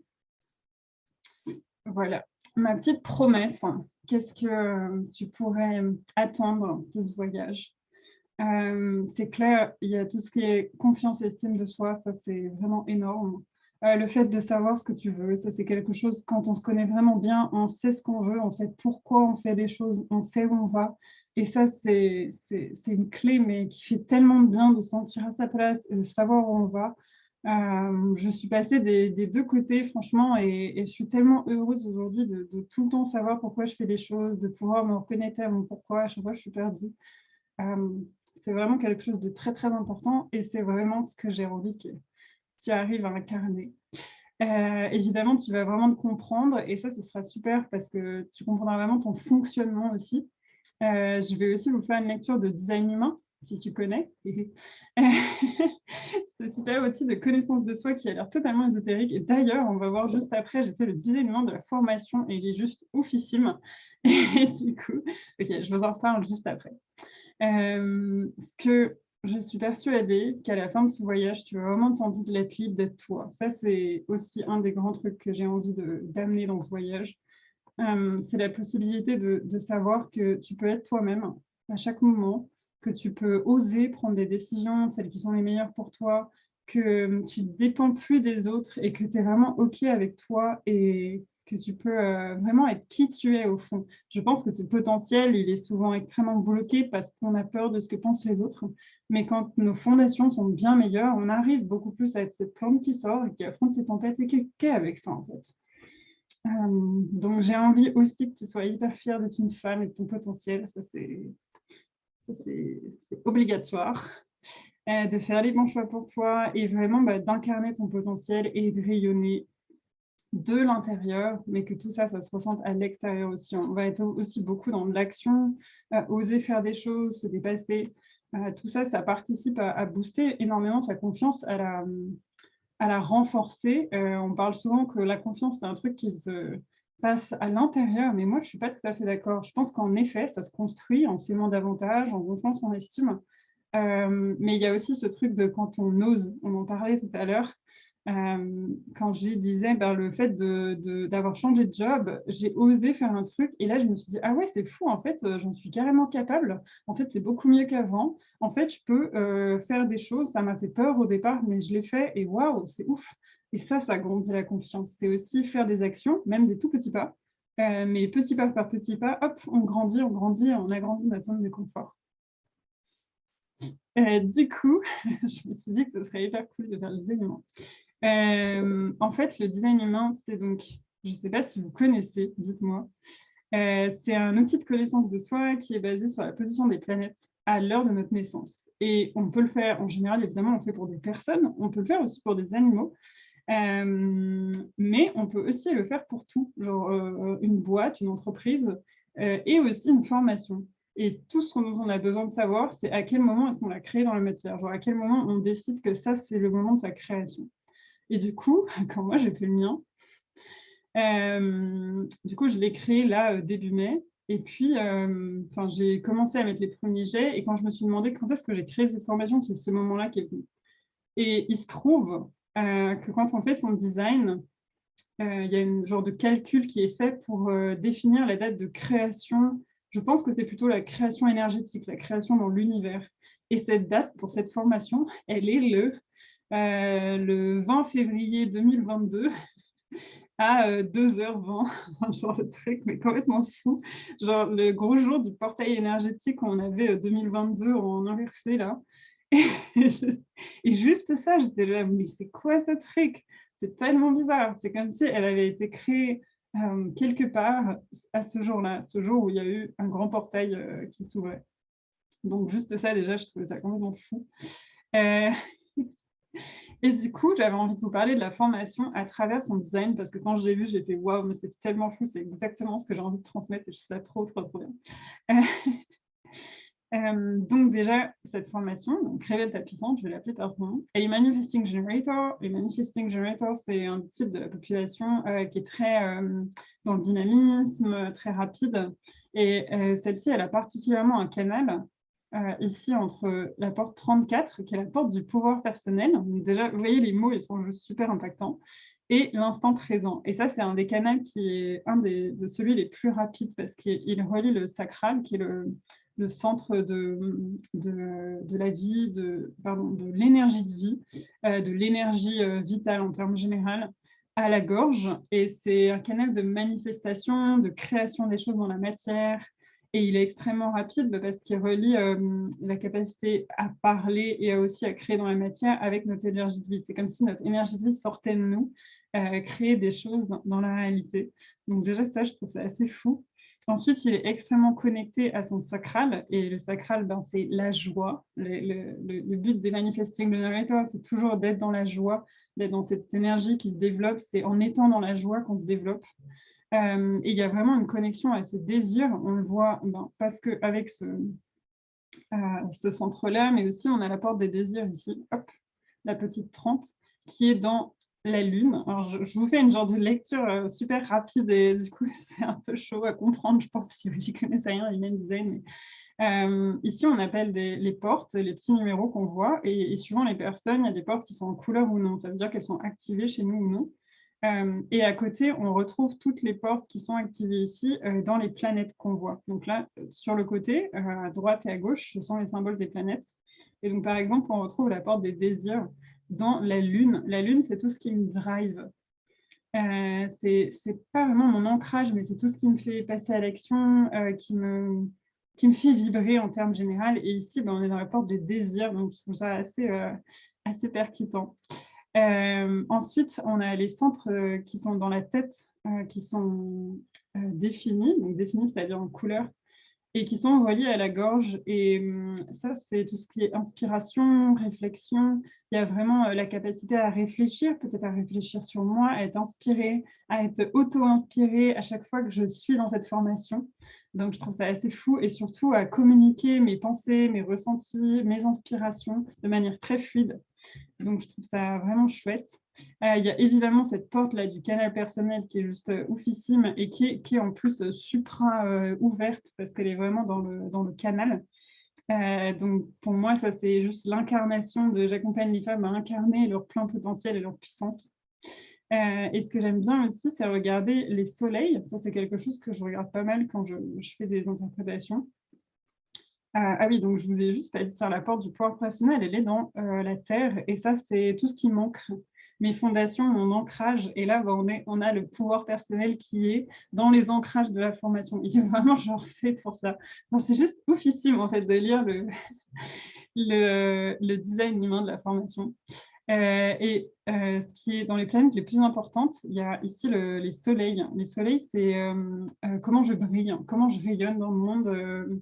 Voilà, ma petite promesse. Qu'est-ce que tu pourrais attendre de ce voyage? C'est clair, il y a tout ce qui est confiance et estime de soi, ça c'est vraiment énorme. Le fait de savoir ce que tu veux, ça c'est quelque chose, quand on se connaît vraiment bien, on sait ce qu'on veut, on sait pourquoi on fait les choses, on sait où on va. Et ça, c'est une clé, mais qui fait tellement de bien de se sentir à sa place et de savoir où on va. Je suis passée des deux côtés, franchement, et je suis tellement heureuse aujourd'hui de tout le temps savoir pourquoi je fais les choses, de pouvoir me reconnecter à mon pourquoi. À chaque fois, je suis perdue. C'est vraiment quelque chose de très, très important et c'est vraiment ce que j'ai envie que tu arrives à incarner. Évidemment, tu vas vraiment te comprendre et ça, ce sera super parce que tu comprendras vraiment ton fonctionnement aussi. Je vais aussi vous faire une lecture de design humain si tu connais. C'est super outil de connaissance de soi qui a l'air totalement ésotérique. Et d'ailleurs, on va voir juste après, j'ai fait le design humain de la formation et il est juste oufissime. Et du coup, ok, je vous en reparle juste après. Ce que je suis persuadée qu'à la fin de ce voyage, tu vas vraiment te sentir d'être libre d'être toi. Ça, c'est aussi un des grands trucs que j'ai envie d'amener dans ce voyage. C'est la possibilité de savoir que tu peux être toi-même à chaque moment, que tu peux oser prendre des décisions, celles qui sont les meilleures pour toi, que tu ne dépends plus des autres et que tu es vraiment OK avec toi et que tu peux vraiment être qui tu es au fond. Je pense que ce potentiel, il est souvent extrêmement bloqué parce qu'on a peur de ce que pensent les autres. Mais quand nos fondations sont bien meilleures, on arrive beaucoup plus à être cette plante qui sort et qui affronte les tempêtes et qui est avec ça, en fait. Donc, j'ai envie aussi que tu sois hyper fière d'être une femme et de ton potentiel. Ça, c'est obligatoire. De faire les bons choix pour toi et vraiment d'incarner ton potentiel et de rayonner de l'intérieur, mais que tout ça, ça se ressente à l'extérieur aussi. On va être aussi beaucoup dans de l'action, oser faire des choses, se dépasser. Tout ça, ça participe à booster énormément sa confiance, à la renforcer. On parle souvent que la confiance, c'est un truc qui se passe à l'intérieur, mais moi, je ne suis pas tout à fait d'accord. Je pense qu'en effet, ça se construit en s'aimant davantage, en gonflant son estime. Mais il y a aussi ce truc de quand on ose, on en parlait tout à l'heure, quand je disais le fait d'avoir changé de job, j'ai osé faire un truc et là je me suis dit ah ouais c'est fou en fait, j'en suis carrément capable, en fait c'est beaucoup mieux qu'avant, en fait je peux faire des choses, ça m'a fait peur au départ mais je l'ai fait et waouh c'est ouf. Et ça grandit la confiance, c'est aussi faire des actions, même des tout petits pas, mais petit pas par petit pas, hop, on grandit, on agrandit notre zone de confort. Du coup, je me suis dit que ce serait hyper cool de faire le design humain. En fait, le design humain, c'est donc, je ne sais pas si vous connaissez, dites-moi, c'est un outil de connaissance de soi qui est basé sur la position des planètes à l'heure de notre naissance. Et on peut le faire, en général, évidemment, on le fait pour des personnes, on peut le faire aussi pour des animaux, mais on peut aussi le faire pour tout, genre une boîte, une entreprise, et aussi une formation. Et tout ce dont on a besoin de savoir, c'est à quel moment est-ce qu'on l'a créé dans la matière, genre à quel moment on décide que ça, c'est le moment de sa création. Et du coup, quand moi j'ai fait le mien, du coup, je l'ai créé là début mai. Et puis, j'ai commencé à mettre les premiers jets. Et quand je me suis demandé quand est-ce que j'ai créé cette formation, c'est ce moment-là qui est venu. Et il se trouve que quand on fait son design, il y a une genre de calcul qui est fait pour définir la date de création. Je pense que c'est plutôt la création énergétique, la création dans l'univers. Et cette date pour cette formation, elle est le 20 février 2022 à 2h20. Genre le truc, mais complètement fou. Genre le gros jour du portail énergétique où on avait 2022 en inversé là. Et juste ça, j'étais là, mais c'est quoi ce truc? C'est tellement bizarre. C'est comme si elle avait été créée quelque part à ce jour-là, ce jour où il y a eu un grand portail qui s'ouvrait. Donc juste ça, déjà, je trouvais ça complètement fou. Et du coup, j'avais envie de vous parler de la formation à travers son design, parce que quand je l'ai vu, j'ai fait waouh, mais c'est tellement fou, c'est exactement ce que j'ai envie de transmettre et je trouve ça trop, trop, trop bien. Donc déjà, cette formation, donc Révèle ta puissance, je vais l'appeler par son nom, et les Manifesting Generator. Les Manifesting Generator, c'est un type de la population qui est très dans le dynamisme, très rapide. Et celle-ci, elle a particulièrement un canal ici entre la porte 34, qui est la porte du pouvoir personnel. Donc déjà, vous voyez, les mots, ils sont juste super impactants. Et l'instant présent. Et ça, c'est un des canaux qui est de celui les plus rapides parce qu'il relie le sacral, qui est le centre de la vie, de l'énergie de vie, de l'énergie vitale en termes généraux, à la gorge. Et c'est un canal de manifestation, de création des choses dans la matière. Et il est extrêmement rapide parce qu'il relie la capacité à parler et aussi à créer dans la matière avec notre énergie de vie. C'est comme si notre énergie de vie sortait de nous, créer des choses dans la réalité. Donc déjà, ça, je trouve ça assez fou. Ensuite, il est extrêmement connecté à son sacral. Et le sacral, c'est la joie. Le but des Manifesting Generators, c'est toujours d'être dans la joie, d'être dans cette énergie qui se développe. C'est en étant dans la joie qu'on se développe. Et il y a vraiment une connexion à ces désirs. On le voit parce qu'avec ce centre-là, mais aussi on a la porte des désirs ici, hop, la petite 30, qui est dans la Lune. Alors, je vous fais une genre de lecture super rapide et du coup, c'est un peu chaud à comprendre, je pense, si vous n'y connaissez rien, human design. Ici, on appelle les portes, les petits numéros qu'on voit, et suivant les personnes, il y a des portes qui sont en couleur ou non. Ça veut dire qu'elles sont activées chez nous ou non. Et à côté, on retrouve toutes les portes qui sont activées ici dans les planètes qu'on voit. Donc là, sur le côté, à droite et à gauche, ce sont les symboles des planètes. Et donc, par exemple, on retrouve la porte des désirs dans la Lune. La Lune, c'est tout ce qui me drive. C'est pas vraiment mon ancrage, mais c'est tout ce qui me fait passer à l'action, qui me fait vibrer en termes généraux. Et ici, on est dans la porte des désirs, donc je trouve ça assez percutant. Ensuite, on a les centres qui sont dans la tête, qui sont définis, donc définis, c'est-à-dire en couleur, et qui sont reliés à la gorge. Et ça, c'est tout ce qui est inspiration, réflexion. Il y a vraiment la capacité à réfléchir, peut-être à réfléchir sur moi, à être inspirée, à être auto-inspirée à chaque fois que je suis dans cette formation. Donc, je trouve ça assez fou et surtout à communiquer mes pensées, mes ressentis, mes inspirations de manière très fluide. Donc, je trouve ça vraiment chouette. Il y a évidemment cette porte-là du canal personnel qui est juste oufissime et qui est en plus supra-ouverte parce qu'elle est vraiment dans le canal. Donc, pour moi, ça, c'est juste l'incarnation de j'accompagne les femmes à incarner leur plein potentiel et leur puissance. Et ce que j'aime bien aussi, c'est regarder les soleils. Ça, c'est quelque chose que je regarde pas mal quand je fais des interprétations. Ah oui, donc je vous ai juste pas dit sur la porte du pouvoir personnel, elle est dans la terre, et ça, c'est tout ce qui manque. Mes fondations, mon ancrage, et là, on a le pouvoir personnel qui est dans les ancrages de la formation. Il est vraiment genre fait pour ça. Enfin, c'est juste oufissime, en fait, de lire le design humain de la formation. Ce qui est dans les planètes les plus importantes, il y a ici les soleils. Les soleils, c'est comment je brille, comment je rayonne dans le monde.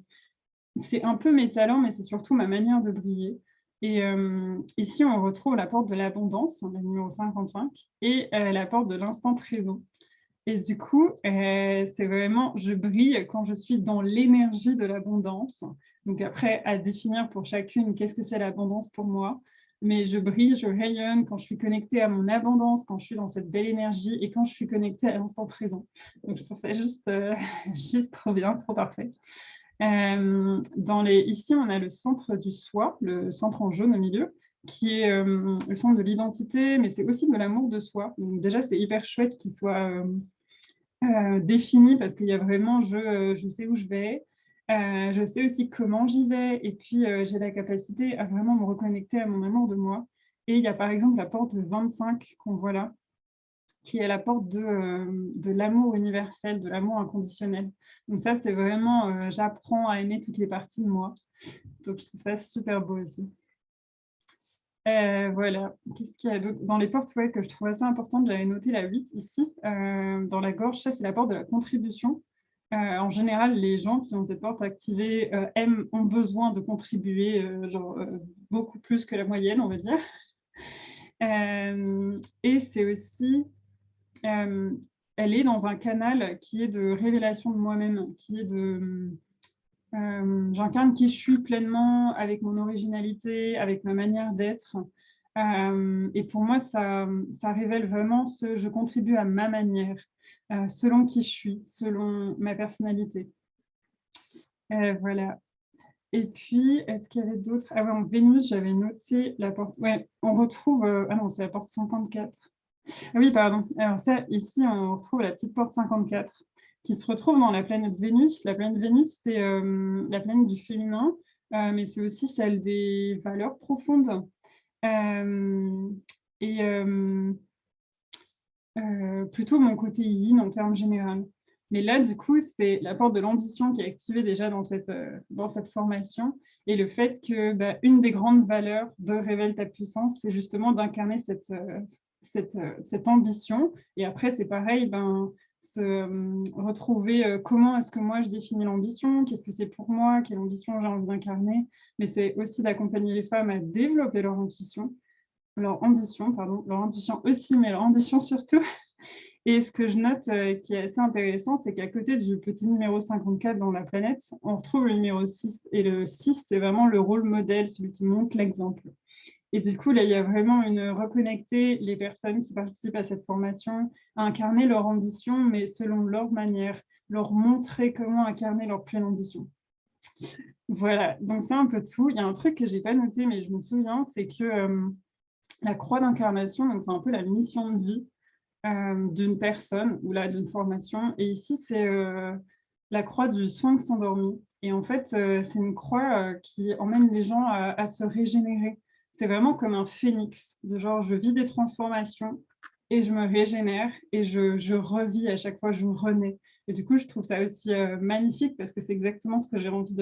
C'est un peu mes talents, mais c'est surtout ma manière de briller. Et ici, on retrouve la porte de l'abondance, la numéro 55, et la porte de l'instant présent. Et du coup, c'est vraiment, je brille quand je suis dans l'énergie de l'abondance. Donc après, à définir pour chacune, qu'est-ce que c'est l'abondance pour moi. Mais je brille, je rayonne quand je suis connectée à mon abondance, quand je suis dans cette belle énergie et quand je suis connectée à l'instant présent. Donc je trouve ça juste, juste trop bien, trop parfait. Ici, on a le centre du soi, le centre en jaune au milieu, qui est le centre de l'identité, mais c'est aussi de l'amour de soi. Donc déjà, c'est hyper chouette qu'il soit défini parce qu'il y a vraiment, je sais où je vais, je sais aussi comment j'y vais, et puis j'ai la capacité à vraiment me reconnecter à mon amour de moi. Et il y a par exemple la porte 25 qu'on voit là, qui est la porte de l'amour universel, de l'amour inconditionnel. Donc ça, c'est vraiment, j'apprends à aimer toutes les parties de moi. Donc je trouve ça super beau aussi. Voilà, qu'est-ce qu'il y a d'autre? Dans les portes que je trouve assez importantes, j'avais noté la 8 ici, dans la gorge. Ça, c'est la porte de la contribution. En général, les gens qui ont cette porte activée ont besoin de contribuer beaucoup plus que la moyenne, on va dire. Et c'est aussi elle est dans un canal qui est de révélation de moi-même, qui est j'incarne qui je suis pleinement avec mon originalité, avec ma manière d'être. Et pour moi, ça révèle vraiment je contribue à ma manière, selon qui je suis, selon ma personnalité. Voilà. Et puis, est-ce qu'il y avait d'autres? Ah ouais, en Vénus, j'avais noté la porte. Ouais, on retrouve. Ah non, c'est la porte 54. Ah oui, pardon. Alors ça, ici, on retrouve la petite porte 54 qui se retrouve dans la planète Vénus. La planète Vénus, c'est la planète du féminin, mais c'est aussi celle des valeurs profondes. Et plutôt mon côté yin en termes généraux. Mais là, du coup, c'est la porte de l'ambition qui est activée déjà dans cette formation. Et le fait que une des grandes valeurs de Révèle ta puissance, c'est justement d'incarner cette ambition. Et après, c'est pareil, retrouver comment est-ce que moi je définis l'ambition, qu'est-ce que c'est pour moi, quelle ambition j'ai envie d'incarner. Mais c'est aussi d'accompagner les femmes à développer leur ambition aussi, mais leur ambition surtout. Et ce que je note qui est assez intéressant, c'est qu'à côté du petit numéro 54 dans la planète, on retrouve le numéro 6. Et le 6, c'est vraiment le rôle modèle, celui qui montre l'exemple. Et du coup, là, il y a vraiment une reconnecter les personnes qui participent à cette formation, à incarner leur ambition, mais selon leur manière, leur montrer comment incarner leur pleine ambition. Voilà, donc c'est un peu tout. Il y a un truc que je n'ai pas noté, mais je me souviens, c'est que la croix d'incarnation, donc c'est un peu la mission de vie d'une personne ou là d'une formation. Et ici, c'est la croix du sphinx endormi. Et en fait, c'est une croix qui emmène les gens à se régénérer. C'est vraiment comme un phénix, de genre je vis des transformations et je me régénère et je revis à chaque fois, je renais. Et du coup, je trouve ça aussi magnifique parce que c'est exactement ce que j'ai envie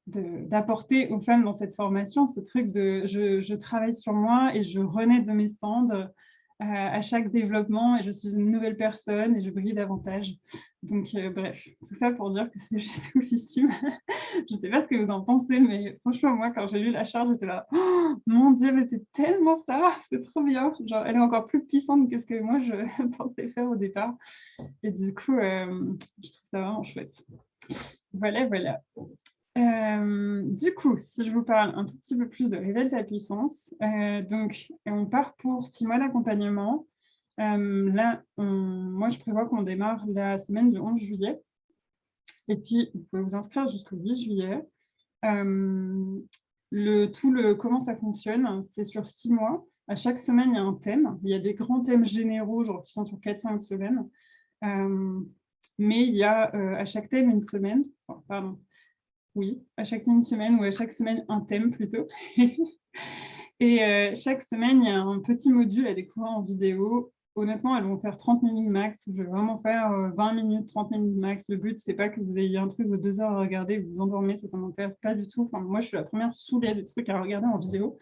d'apporter aux femmes dans cette formation, ce truc de je travaille sur moi et je renais de mes cendres à chaque développement et je suis une nouvelle personne et je brille davantage. Donc bref, tout ça pour dire que c'est juste oufissime. Je ne sais pas ce que vous en pensez, mais franchement, moi, quand j'ai lu la charte, j'étais là, oh, mon Dieu, mais c'est tellement ça, c'est trop bien. Genre, elle est encore plus puissante que ce que moi, je pensais faire au départ. Et du coup, je trouve ça vraiment chouette. Voilà, voilà. Du coup, si je vous parle un tout petit peu plus de Révèle ta puissance, donc on part pour 6 mois d'accompagnement. Là, moi, je prévois qu'on démarre la semaine du 11 juillet. Et puis, vous pouvez vous inscrire jusqu'au 8 juillet. Comment ça fonctionne, c'est sur 6 mois. À chaque semaine, il y a un thème. Il y a des grands thèmes généraux, genre qui sont sur 4-5 semaines. Mais il y a à chaque thème une semaine. Oh, pardon. Oui, à chaque semaine ou à chaque semaine un thème plutôt. Et chaque semaine, il y a un petit module à découvrir en vidéo. Honnêtement, elles vont faire 30 minutes max. Je vais vraiment faire 20 minutes, 30 minutes max. Le but, c'est pas que vous ayez un truc de 2 heures à regarder, vous vous endormez, ça m'intéresse pas du tout. Enfin, moi, je suis la première saoulée des trucs à regarder en vidéo.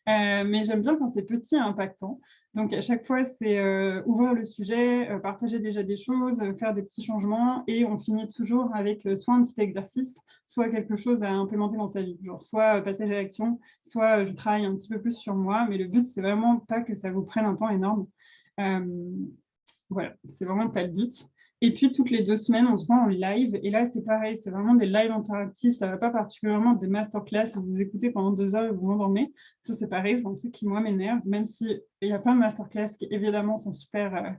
Mais j'aime bien quand c'est petit et impactant. Donc, à chaque fois, c'est ouvrir le sujet, partager déjà des choses, faire des petits changements. Et on finit toujours avec soit un petit exercice, soit quelque chose à implémenter dans sa vie. Genre, soit passage à l'action, soit je travaille un petit peu plus sur moi. Mais le but, c'est vraiment pas que ça vous prenne un temps énorme. Voilà, c'est vraiment pas le but. Et puis, toutes les 2 semaines, on se voit en live. Et là, c'est pareil, c'est vraiment des lives interactifs. Ça ne va pas particulièrement des masterclass où vous écoutez pendant 2 heures et vous vous endormez. Ça, c'est pareil, c'est un truc qui, moi, m'énerve, même s'il y a plein de masterclass qui, évidemment, sont super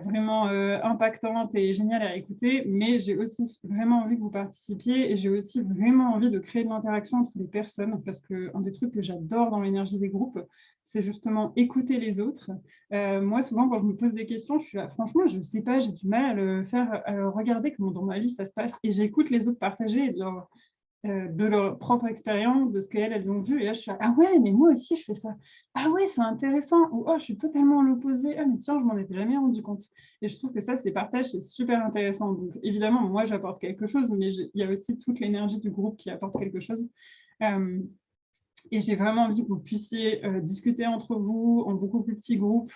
vraiment impactantes et géniales à écouter. Mais j'ai aussi vraiment envie que vous participiez et j'ai aussi vraiment envie de créer de l'interaction entre les personnes parce qu'un des trucs que j'adore dans l'énergie des groupes, c'est justement écouter les autres. Moi, souvent, quand je me pose des questions, je suis là, franchement, je ne sais pas, j'ai du mal à le faire, à regarder comment dans ma vie ça se passe. Et j'écoute les autres partager de leur propre expérience, de ce qu'elles ont vu. Et là, je suis là, ah ouais, mais moi aussi, je fais ça. Ah ouais, c'est intéressant. Ou oh, je suis totalement à l'opposé. Ah, mais tiens, je m'en étais jamais rendu compte. Et je trouve que ça, ces partages, c'est super intéressant. Donc, évidemment, moi, j'apporte quelque chose, mais il y a aussi toute l'énergie du groupe qui apporte quelque chose. Et j'ai vraiment envie que vous puissiez discuter entre vous en beaucoup plus petits groupes,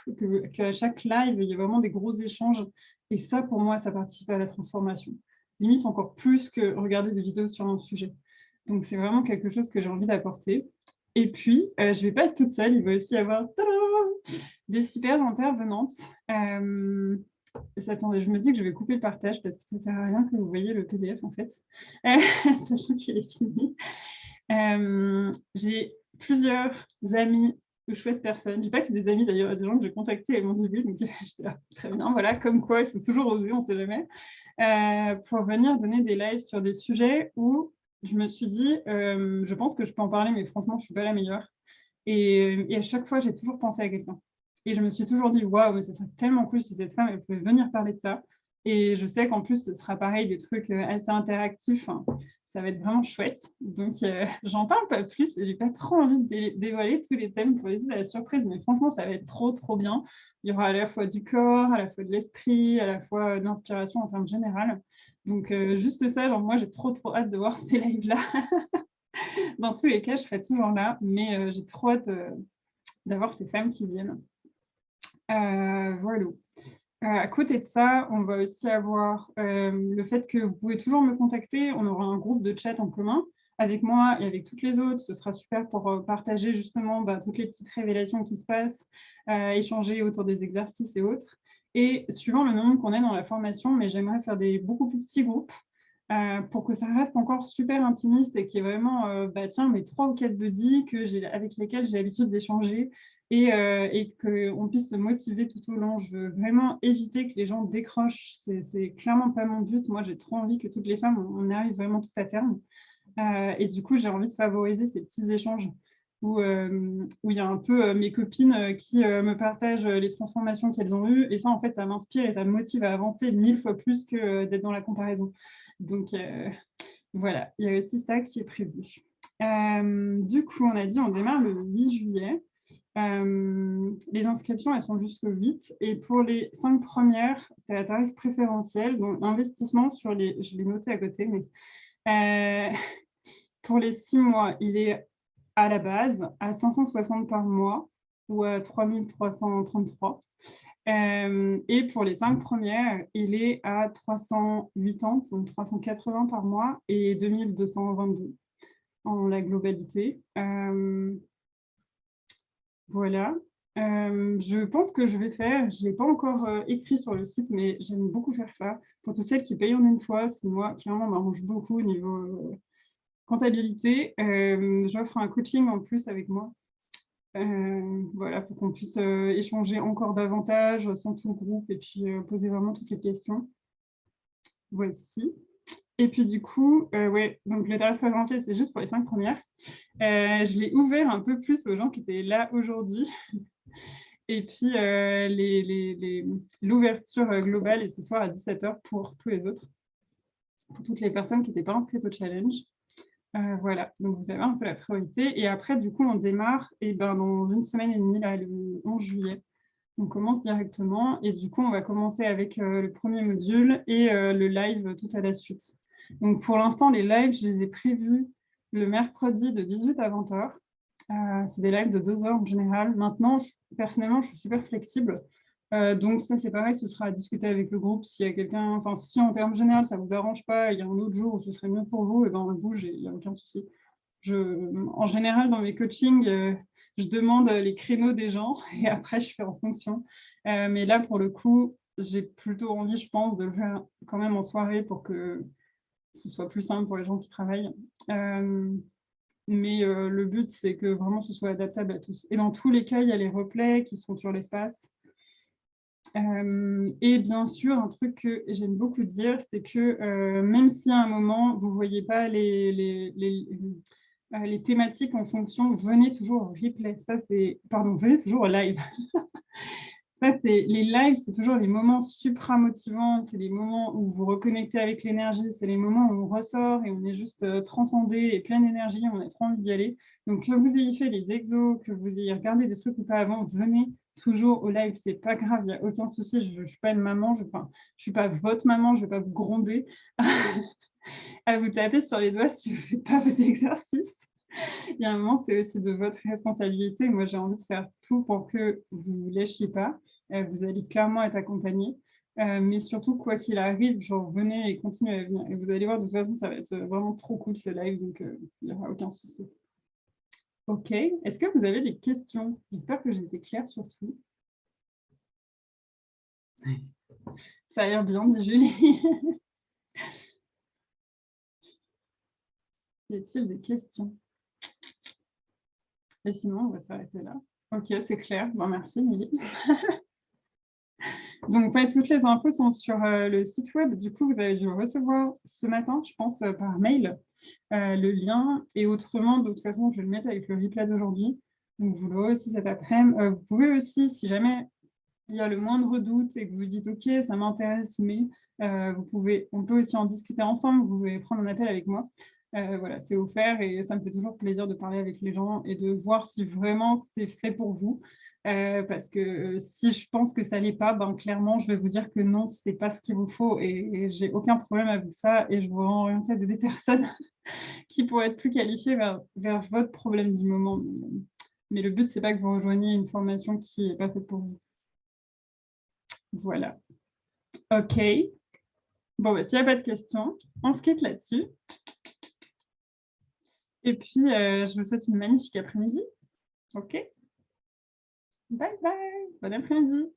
qu'à chaque live, il y ait vraiment des gros échanges. Et ça, pour moi, ça participe à la transformation. Limite encore plus que regarder des vidéos sur un sujet. Donc, c'est vraiment quelque chose que j'ai envie d'apporter. Et puis, je ne vais pas être toute seule. Il va aussi y avoir des super intervenantes. Attendez, je me dis que je vais couper le partage parce que ça ne sert à rien que vous voyez le PDF, en fait, sachant qu'il est fini. J'ai plusieurs amis de chouettes personnes. Je dis pas que des amis d'ailleurs, des gens que j'ai contactés, elles m'ont dit oui, donc j'étais là, très bien, voilà, comme quoi il faut toujours oser, on ne sait jamais, pour venir donner des lives sur des sujets où je me suis dit, je pense que je peux en parler, mais franchement, je ne suis pas la meilleure. Et à chaque fois, j'ai toujours pensé à quelqu'un. Et je me suis toujours dit, waouh, mais ce serait tellement cool si cette femme, elle pouvait venir parler de ça. Et je sais qu'en plus, ce sera pareil, des trucs assez interactifs. Hein. Ça va être vraiment chouette. Donc, j'en parle pas plus. J'ai pas trop envie de dévoiler tous les thèmes pour laisser de la surprise. Mais franchement, ça va être trop, trop bien. Il y aura à la fois du corps, à la fois de l'esprit, à la fois de l'inspiration en termes général. Donc, juste ça, genre, moi, j'ai trop, trop hâte de voir ces lives-là. Dans tous les cas, je serai toujours là. Mais j'ai trop hâte d'avoir ces femmes qui viennent. Voilà. À côté de ça, on va aussi avoir le fait que vous pouvez toujours me contacter. On aura un groupe de chat en commun avec moi et avec toutes les autres. Ce sera super pour partager justement toutes les petites révélations qui se passent, échanger autour des exercices et autres. et suivant le nombre qu'on est dans la formation, mais j'aimerais faire des beaucoup plus petits groupes pour que ça reste encore super intimiste et qu'il y ait vraiment, tiens, mes 3 ou 4 buddies avec lesquels j'ai l'habitude d'échanger et qu'on puisse se motiver tout au long. Je veux vraiment éviter que les gens décrochent. C'est clairement pas mon but. Moi, j'ai trop envie que toutes les femmes, on arrive vraiment tout à terme. Et du coup, j'ai envie de favoriser ces petits échanges où il y a un peu mes copines qui me partagent les transformations qu'elles ont eues. Et ça, en fait, ça m'inspire et ça me motive à avancer 1000 fois plus que d'être dans la comparaison. Donc, voilà, il y a aussi ça qui est prévu. Du coup, on a dit on démarre le 8 juillet. Les inscriptions, elles sont jusqu'au 8. Et pour les 5 premières, c'est à tarif préférentiel. Donc, investissement sur les... Je l'ai noté à côté, mais pour les 6 mois, il est à la base à 560 par mois ou à 3333. Et pour les 5 premières, il est à 380, donc 380 par mois et 2222 en la globalité. Voilà. Je pense que je vais faire, je ne l'ai pas encore écrit sur le site, mais j'aime beaucoup faire ça. Pour toutes celles qui payent en une fois, ce qui moi, clairement, m'arrange beaucoup au niveau comptabilité. J'offre un coaching en plus avec moi. Voilà, pour qu'on puisse échanger encore davantage sans tout le groupe et puis poser vraiment toutes les questions. Voici. Et puis du coup, ouais, donc le tarif préférentiel, c'est juste pour les 5 premières. Je l'ai ouvert un peu plus aux gens qui étaient là aujourd'hui. Et puis l'ouverture globale est ce soir à 17h pour tous les autres, pour toutes les personnes qui n'étaient pas inscrites au challenge. Voilà, donc vous avez un peu la priorité. Et après, du coup, on démarre dans une semaine et demie, là, le 11 juillet. On commence directement et du coup, on va commencer avec le premier module et le live tout à la suite. Donc, pour l'instant, les lives, je les ai prévus le mercredi de 18 à 20h. C'est des lives de 2 heures en général. Maintenant, personnellement, je suis super flexible. Donc, ça, c'est pareil, ce sera à discuter avec le groupe. S'il y a quelqu'un, enfin, si en termes généraux, ça ne vous arrange pas, il y a un autre jour où ce serait mieux pour vous, et ben on bouge, il n'y a aucun souci. En général, dans mes coachings, je demande les créneaux des gens et après, je fais en fonction. Mais là, pour le coup, j'ai plutôt envie, je pense, de le faire quand même en soirée pour que ce soit plus simple pour les gens qui travaillent. Mais le but, c'est que vraiment ce soit adaptable à tous. Et dans tous les cas, il y a les replays qui sont sur l'espace. Et bien sûr, un truc que j'aime beaucoup dire, c'est que même si à un moment, vous ne voyez pas les thématiques en fonction, venez toujours au replay. Ça, c'est... Pardon, venez toujours au live. Ça, les lives, c'est toujours les moments supra motivants, c'est les moments où vous reconnectez avec l'énergie, c'est les moments où on ressort et on est juste transcendé et plein d'énergie, on a trop envie d'y aller. Donc, que vous ayez fait les exos, que vous ayez regardé des trucs ou pas avant, venez toujours au live, c'est pas grave, il n'y a aucun souci. Je ne suis pas une maman, je ne suis pas votre maman, je ne vais pas vous gronder à vous taper sur les doigts si vous ne faites pas vos exercices. Il y a un moment, c'est aussi de votre responsabilité. Moi, j'ai envie de faire tout pour que vous ne lâchiez pas. Vous allez clairement être accompagné. Mais surtout, quoi qu'il arrive, genre, venez et continuez à venir. Et vous allez voir, de toute façon, ça va être vraiment trop cool ce live, donc il n'y aura aucun souci. OK. Est-ce que vous avez des questions? J'espère que j'ai été claire sur tout. Ça a l'air bien, dit Julie. Y a-t-il des questions? Et sinon, on va s'arrêter là. OK, c'est clair. Bon, merci, Milly. Donc, ouais, toutes les infos sont sur le site web. Du coup, vous avez dû recevoir ce matin, je pense, par mail, le lien. Et autrement, de toute façon, je vais le mettre avec le replay d'aujourd'hui. Donc, vous l'aurez aussi cet après-midi. Vous pouvez aussi, si jamais il y a le moindre doute et que vous dites « Ok, ça m'intéresse, mais on peut aussi en discuter ensemble. Vous pouvez prendre un appel avec moi. » Voilà, c'est offert et ça me fait toujours plaisir de parler avec les gens et de voir si vraiment c'est fait pour vous. Parce que si je pense que ça l'est pas, ben clairement, je vais vous dire que non, c'est pas ce qu'il vous faut et j'ai aucun problème avec ça et je vous orienter des personnes qui pourraient être plus qualifiées vers votre problème du moment. Mais le but, c'est pas que vous rejoigniez une formation qui n'est pas faite pour vous. Voilà. OK. Bon, bah, s'il n'y a pas de questions, on se quitte là-dessus. Et puis, je vous souhaite une magnifique après-midi. OK. Bye bye. Bon après-midi.